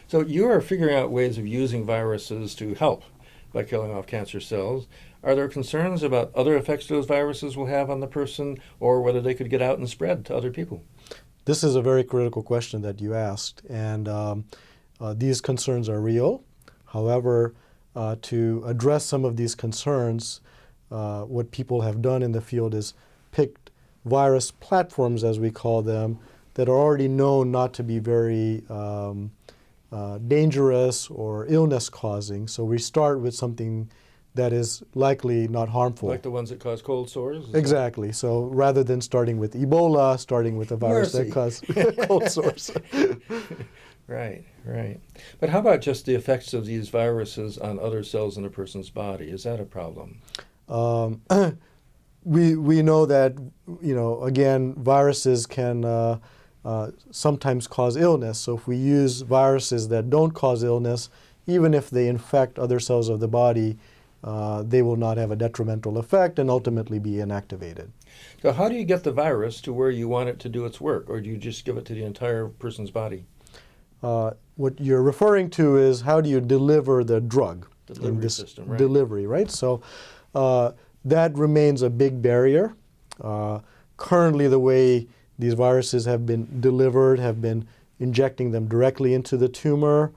So you are figuring out ways of using viruses to help by killing off cancer cells. Are there concerns about other effects those viruses will have on the person, or whether they could get out and spread to other people? This is a very critical question that you asked, and these concerns are real. However, to address some of these concerns, what people have done in the field is picked virus platforms, as we call them, that are already known not to be very dangerous or illness-causing. So we start with something that is likely not harmful. Like the ones that cause cold sores? Exactly. So rather than starting with Ebola, starting with a virus that causes cold sores. Right, right. But how about just the effects of these viruses on other cells in a person's body? Is that a problem? We know that, again, viruses can sometimes cause illness. So if we use viruses that don't cause illness, even if they infect other cells of the body, they will not have a detrimental effect and ultimately be inactivated. So how do you get the virus to where you want it to do its work, or do you just give it to the entire person's body? What you're referring to is how do you deliver the drug in this system, right? Delivery, right? So that remains a big barrier. Currently, the way these viruses have been delivered have been injecting them directly into the tumor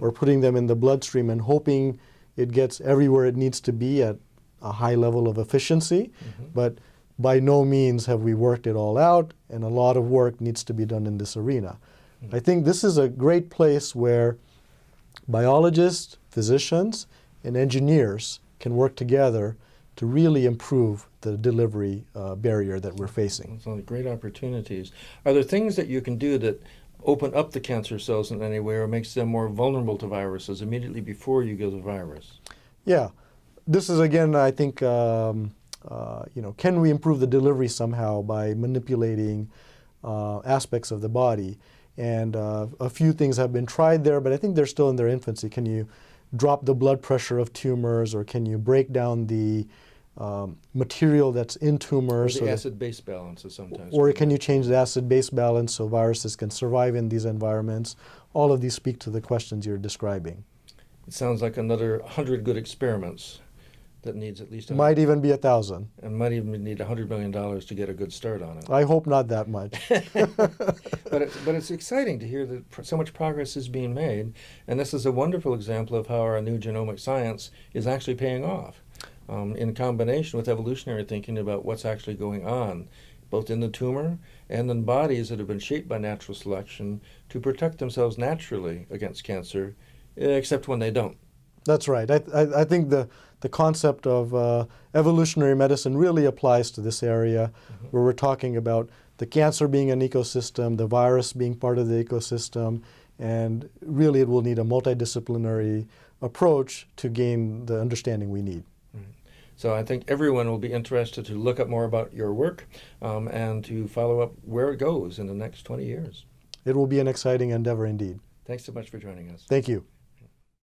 or putting them in the bloodstream and hoping it gets everywhere it needs to be at a high level of efficiency. But by no means have we worked it all out, and a lot of work needs to be done in this arena. I think this is a great place where biologists, physicians, and engineers can work together to really improve the delivery barrier that we're facing. Those are great opportunities. Are there things that you can do that open up the cancer cells in any way or makes them more vulnerable to viruses immediately before you give the virus? Yeah. This is, again, I think, can we improve the delivery somehow by manipulating aspects of the body? And a few things have been tried there, but I think they're still in their infancy. Can you drop the blood pressure of tumors, or can you break down the material that's in tumors? Or the acid-base balance is sometimes. Or can you change the acid-base balance so viruses can survive in these environments? All of these speak to the questions you're describing. It sounds like another 100 good experiments that needs at least might even be 1,000. And might even need $100 million to get a good start on it. I hope not that much. But it's exciting to hear that so much progress is being made, and this is a wonderful example of how our new genomic science is actually paying off in combination with evolutionary thinking about what's actually going on, both in the tumor and in bodies that have been shaped by natural selection to protect themselves naturally against cancer, except when they don't. That's right. I think the concept of evolutionary medicine really applies to this area where we're talking about the cancer being an ecosystem, the virus being part of the ecosystem, and really it will need a multidisciplinary approach to gain the understanding we need. So I think everyone will be interested to look up more about your work and to follow up where it goes in the next 20 years. It will be an exciting endeavor indeed. Thanks so much for joining us. Thank you.